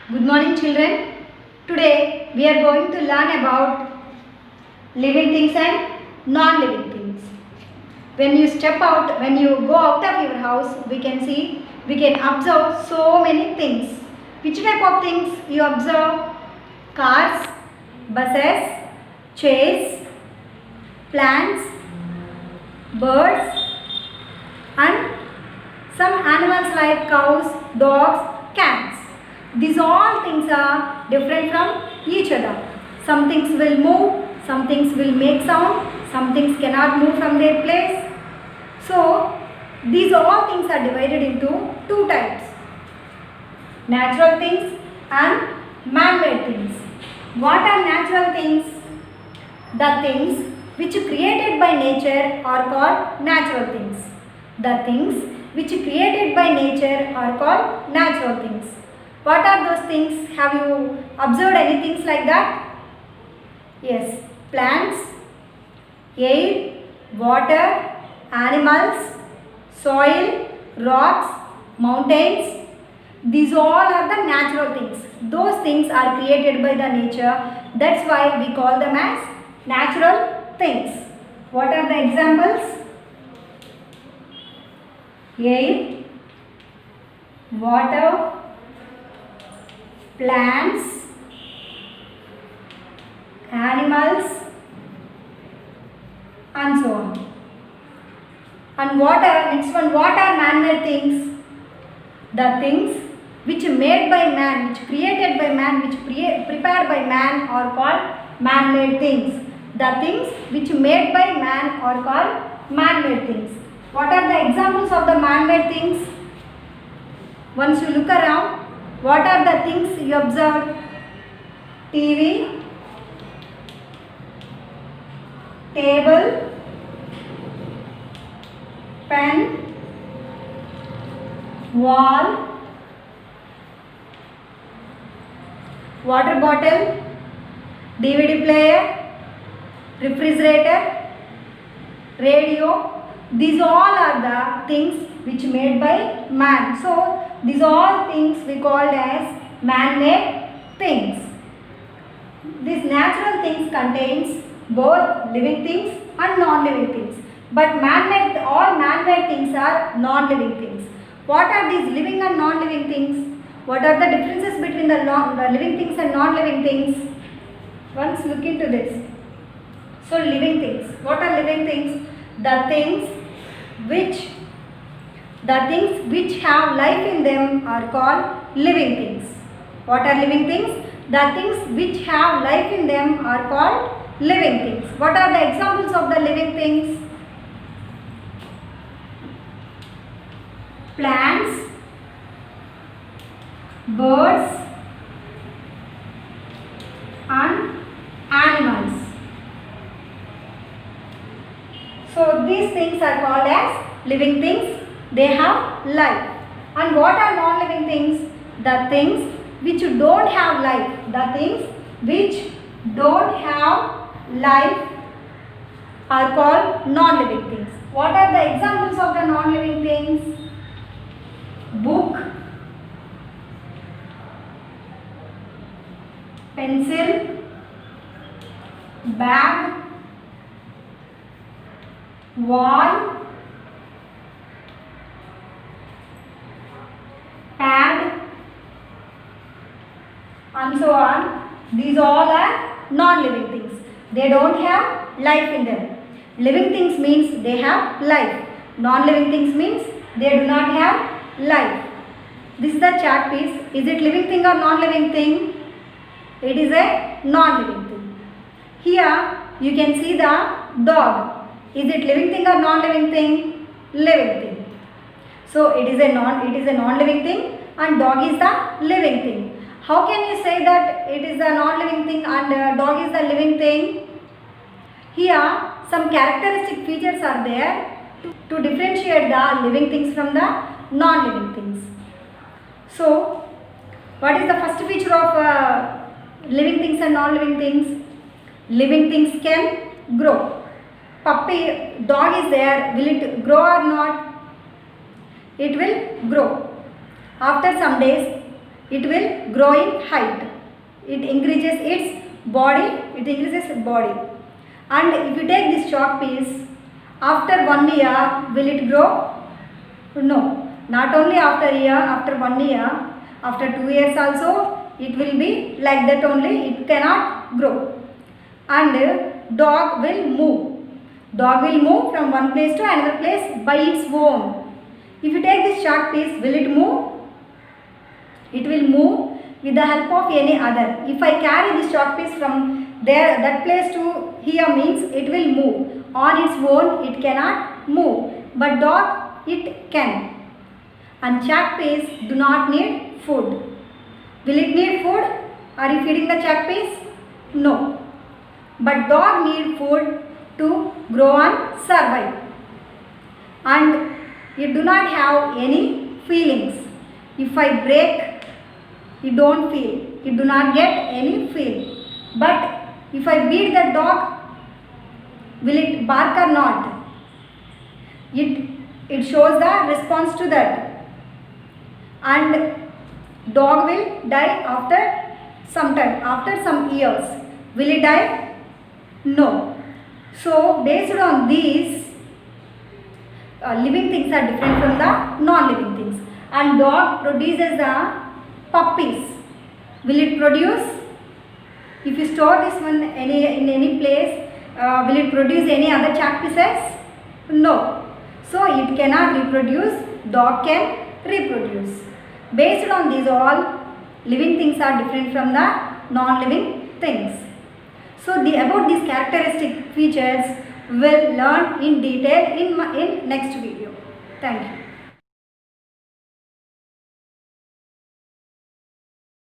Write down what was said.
Good morning children. Today we are going to learn about living things and non-living things. When you go out of your house, we can observe so many things. Which type of things you observe? Cars, buses, chairs, plants, birds and some animals like cows, dogs, cats. These all things are different from each other. Some things will move, some things will make sound, some things cannot move from their place. So, these all things are divided into two types. Natural things and man-made things. What are natural things? The things which created by nature are called natural things. The things which created by nature are called natural things. What are those things? Have you observed any things like that? Yes, plants, air, water, animals, soil, rocks, mountains. These all are the natural things. Those things are created by the nature. That's why we call them as natural things. What are the examples? Air, water, plants, animals and so on. And next one, what are man-made things? The things which made by man, which created by man, which prepared by man are called man-made things. The things which made by man are called man-made things. What are the examples of the man-made things? Once you look around, what are the things you observed? TV, table, pen, wall, water bottle, DVD player, refrigerator, radio. These all are the things which made by man. So, these all things we called as man-made things. These natural things contains both living things and non-living things. But all man-made things are non-living things. What are these living and non-living things? What are the differences between the living things and non-living things? Once look into this. So, living things. What are living things? The things which have life in them are called living things. What are living things? The things which have life in them are called living things. What are the examples of the living things? Plants, birds and animals. So these things are called as living things. They have life. And what are non-living things? The things which don't have life. The things which don't have life are called non-living things. What are the examples of the non-living things? Book, pencil, bag, wall, pad and so on. These all are non-living things. They don't have life in them. Living things means they have life. Non-living things means they do not have life. This is the chart piece. Is it living thing or non-living thing? It is a non-living thing. Here you can see the dog. Is it living thing or non-living thing? Living thing. So it is a non-living thing and dog is the living thing. How can you say that it is a non-living thing and dog is the living thing? Here some characteristic features are there to differentiate the living things from the non-living things. So what is the first feature of living things and non-living things? Living things can grow. Dog is there, will it grow or not? It will grow. After some days it will grow in height. It increases its body, And if you take this chalk piece, after 1 year, will it grow? No. Not only after a year, after 1 year, after 2 years also, it will be like that only, it cannot grow. And dog will move. Dog will move from one place to another place by its own. If you take this chalk piece, will it move? It will move with the help of any other. If I carry this chalk piece from there, that place to here means it will move. On its own, it cannot move. But dog, it can. And chalk piece do not need food. Will it need food? Are you feeding the chalk piece? No. But dog need food to grow and survive. And it do not have any feelings. If I break, it don't feel. It do not get any feel. But if I beat the dog, will it bark or not? It shows the response to that. And dog will die after some time, after some years. Will it die? No. So based on these, living things are different from the non-living things. And dog produces the puppies. Will it produce? If you store this one in any place, will it produce any other chalk pieces? No. So it cannot reproduce. Dog can reproduce. Based on these all, living things are different from the non-living things. So about these characteristic features, we'll learn in detail in next video. Thank you.